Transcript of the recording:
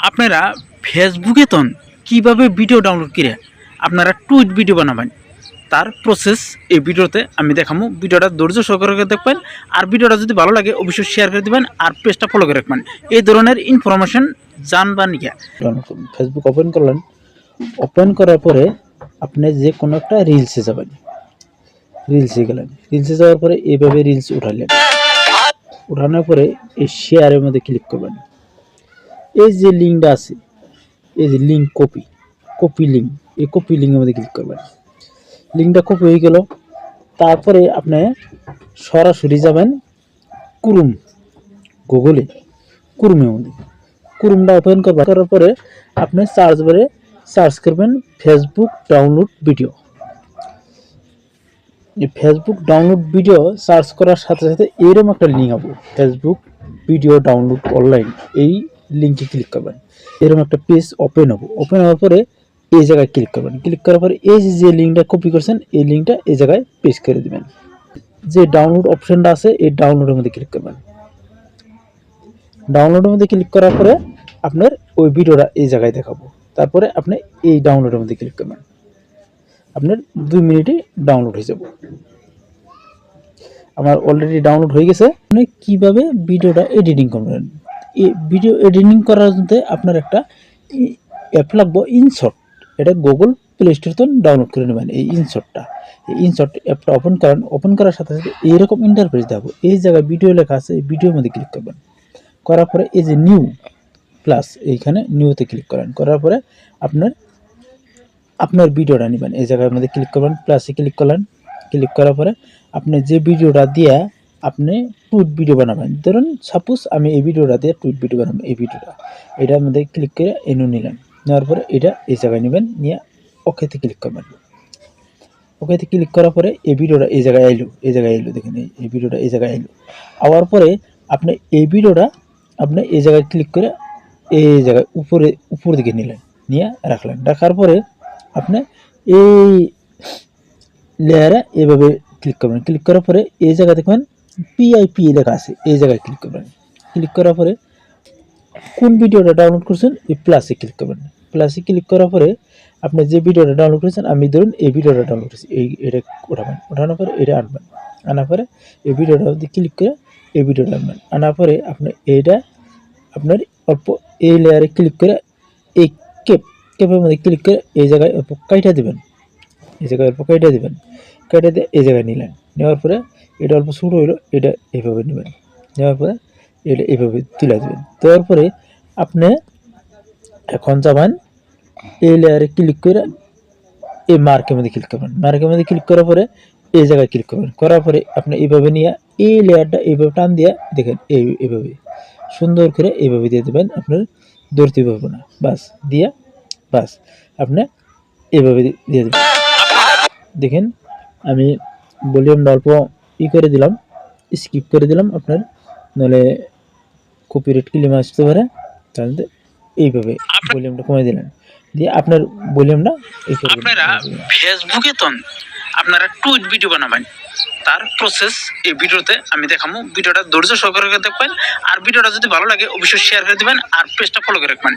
আপনারা ফেসবুকে তন কীভাবে ভিডিও ডাউনলোড করে আপনারা টুইট ভিডিও বানাবেন তার প্রসেস এই ভিডিওতে আমি দেখাবো। ভিডিওটা ধৈর্য সহকারে দেখবেন, আর ভিডিওটা যদি ভালো লাগে অবশ্যই শেয়ার করে দেবেন আর পেজটা ফলো করে রাখবেন। এই ধরনের ইনফরমেশন জানবেন গিয়া ফেসবুক ওপেন করলেন, ওপেন করার পরে আপনি যে কোনো একটা রিলসে যাবেন, রিলসে গেলেন, রিলসে যাওয়ার পরে এইভাবে রিলস উঠালেন, উঠানোর পরে এই শেয়ারের মধ্যে ক্লিক করবেন। এই যে লিঙ্কটা আছে, এই যে লিঙ্ক কপি লিঙ্ক, এই কপি লিঙ্কের মধ্যে ক্লিক করবেন। লিঙ্কটা কপি হয়ে গেল, তারপরে আপনি সরাসরি যাবেন গুগলে, ক্রোমের মধ্যে ক্রোমটা ওপেন করার পরে আপনি সার্চ বারে সার্চ করবেন ফেসবুক ডাউনলোড ভিডিও। এই ফেসবুক ডাউনলোড ভিডিও সার্চ করার সাথে সাথে এরকম একটা লিঙ্ক হবে, ফেসবুক ভিডিও ডাউনলোড অনলাইন। এই লিঙ্কে ক্লিক করবেন, এরকম একটা পেজ ওপেন হবে। ওপেন হওয়ার পরে এই জায়গায় ক্লিক করবেন। ক্লিক করার পরে এই যে লিঙ্কটা কপি করছেন এই লিঙ্কটা এই জায়গায় পেস্ট করে দিবেন। যে ডাউনলোড অপশনটা আছে এই ডাউনলোডের মধ্যে ক্লিক করবেন। ডাউনলোডের মধ্যে ক্লিক করার পরে আপনার ওই ভিডিওটা এই জায়গায় দেখাবো। তারপরে আপনি এই ডাউনলোডের মধ্যে ক্লিক করবেন, আপনার 2 মিনিটে ডাউনলোড হয়ে যাবে। আমার অলরেডি ডাউনলোড হয়ে গেছে। আপনি কীভাবে ভিডিওটা এডিটিং করবেন, এই ভিডিও এডিটিং করার জন্য আপনার একটা অ্যাপ লাগবে, ইনশট। এটা গুগল প্লে স্টোর থেকে ডাউনলোড করে নেবেন। এই ইনশটটা, এই ইনশট অ্যাপটা ওপেন করেন। ওপেন করার সাথে সাথে এইরকম ইন্টারফেস দেখাবো। এই জায়গায় ভিডিও লেখা আছে, এই ভিডিওর মধ্যে ক্লিক করবেন। করার পরে এই যে নিউ প্লাস, এইখানে নিউতে ক্লিক করেন। করার পরে আপনার ভিডিওটা নেবেন, এই জায়গার মধ্যে ক্লিক করবেন, প্লাসে ক্লিক করলেন। ক্লিক করার পরে আপনি যে ভিডিওটা দিয়ে আপনি টুইট ভিডিও বানাবেন, ধরুন সাপোজ আমি এই ভিডিওটা দিয়ে টুইট ভিডিও বানাবো, এই ভিডিওটা এটার মধ্যে ক্লিক করে এনে নিলেন। নেওয়ার পরে এটা এই জায়গায় নেবেন, নিয়ে ওকেতে ক্লিক করবেন। ওকেতে ক্লিক করার পরে এই ভিডিওটা এই জায়গায় এলো, দেখেন এই ভিডিওটা এই জায়গায় এলো। আওয়ার পরে আপনি এই ভিডিওটা আপনি এই জায়গায় ক্লিক করে এই জায়গায় উপর দিকে নিলেন, নিয়ে রাখলেন। রাখার পরে আপনি এই লেয়ারে এভাবে ক্লিক করবেন। ক্লিক করার পরে এই জায়গা দেখবেন পিআইপি লেখা আছে, এই জায়গায় ক্লিক করবেন। ক্লিক করার পরে কোন ভিডিওটা ডাউনলোড করছেন এই প্লাসে ক্লিক করবেন। প্লাসে ক্লিক করার পরে আপনি যে ভিডিওটা ডাউনলোড করেছেন, আমি ধরুন এই ভিডিওটা ডাউনলোড করেছি, এটা উঠাবেন। উঠানোর পরে এটা আনবেন। আনার পরে এই ভিডিওটা ক্লিক করে এই ভিডিওটা আনবেন। আনার পরে আপনি এইটা আপনার অল্প এই লেয়ারে ক্লিক করে এই ক্যাপের মধ্যে ক্লিক করে এই জায়গায় অল্প কাইটা দেবেন, এই জায়গায় অল্প কাইটা দেবেন। কাইটা দিয়ে এই জায়গায় নিলেন। নেওয়ার পরে এটা অল্প ছোটো হইলো, এটা এইভাবে নেবেন। নেওয়ার পরে এটা এইভাবে তুলে দেবেন। দেওয়ার পরে আপনি এখন যাবেন এই লেয়ারে ক্লিক করে এই মার্কের মধ্যে ক্লিক করবেন। মার্কের মধ্যে ক্লিক করার পরে এই জায়গায় ক্লিক করবেন। করার পরে আপনি এইভাবে নিয়ে এই লেয়ারটা এইভাবে টান দিয়ে দেখেন এইভাবে সুন্দর করে এইভাবে দিয়ে দেবেন। আপনার ধরতে পারবো না, বাস আপনি এইভাবে দিয়ে দেবেন। দেখেন আমি ভলিউমটা অল্প করে দিলাম, স্কিপ করে দিলাম, আপনার নাহলে কপিরাইট ক্লেম আসতে পারে। তাহলে এইভাবে ভলিউমটা কমিয়ে দিলেন, দিয়ে আপনার ভলিউমটা আপনারা ফেসবুকে তন আপনারা টুইট ভিডিও বানাবেন তার প্রসেস এই ভিডিওতে আমি দেখাবো। ভিডিওটা ধৈর্য সহকারে দেখবেন, আর ভিডিওটা যদি ভালো লাগে অবশ্যই শেয়ার করে দিবেন আর পেজটা ফলো করে রাখবেন।